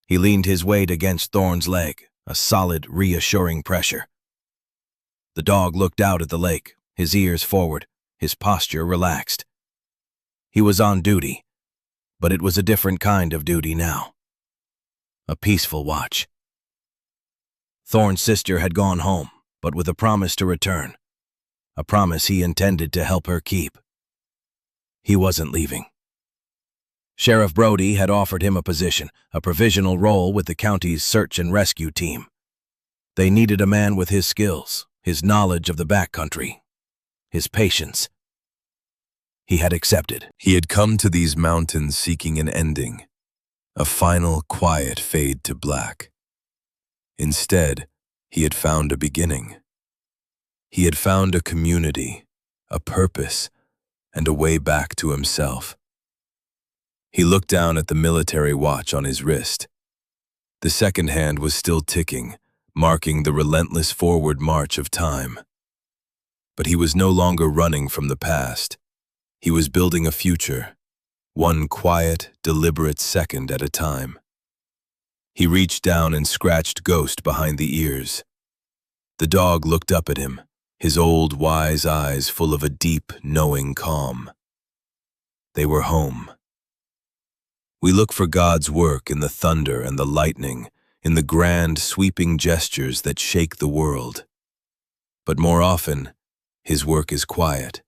He leaned his weight against Thorn's leg, a solid, reassuring pressure. The dog looked out at the lake, his ears forward, his posture relaxed. He was on duty, but it was a different kind of duty now. A peaceful watch. Thorn's sister had gone home, but with a promise to return. A promise he intended to help her keep. He wasn't leaving. Sheriff Brody had offered him a position, a provisional role with the county's search and rescue team. They needed a man with his skills, his knowledge of the backcountry, his patience. He had accepted. He had come to these mountains seeking an ending, a final quiet fade to black. Instead, he had found a beginning. He had found a community, a purpose, and a way back to himself. He looked down at the military watch on his wrist. The second hand was still ticking, marking the relentless forward march of time. But he was no longer running from the past. He was building a future, one quiet, deliberate second at a time. He reached down and scratched Ghost behind the ears. The dog looked up at him, his old, wise eyes full of a deep, knowing calm. They were home. We look for God's work in the thunder and the lightning, in the grand, sweeping gestures that shake the world. But more often, his work is quiet.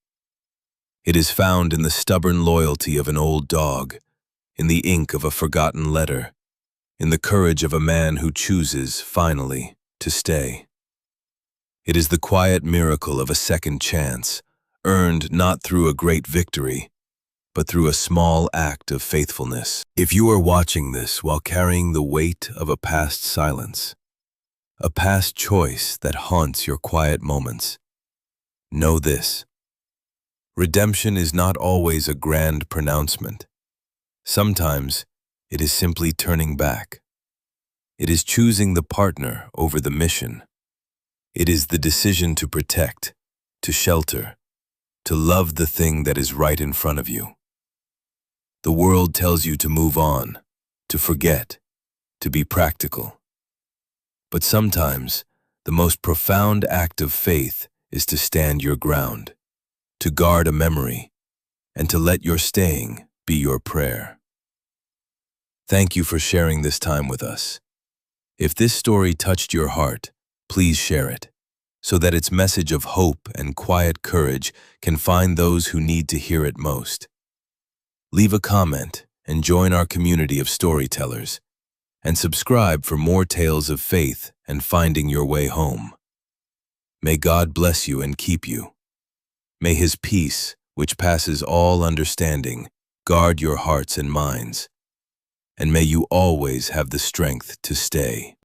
It is found in the stubborn loyalty of an old dog, in the ink of a forgotten letter, in the courage of a man who chooses, finally, to stay. It is the quiet miracle of a second chance, earned not through a great victory, but through a small act of faithfulness. If you are watching this while carrying the weight of a past silence, a past choice that haunts your quiet moments, know this: redemption is not always a grand pronouncement. Sometimes it is simply turning back. It is choosing the partner over the mission. It is the decision to protect, to shelter, to love the thing that is right in front of you. The world tells you to move on, to forget, to be practical. But sometimes, the most profound act of faith is to stand your ground, to guard a memory, and to let your staying be your prayer. Thank you for sharing this time with us. If this story touched your heart, please share it, so that its message of hope and quiet courage can find those who need to hear it most. Leave a comment and join our community of storytellers, and subscribe for more tales of faith and finding your way home. May God bless you and keep you. May His peace, which passes all understanding, guard your hearts and minds. And may you always have the strength to stay.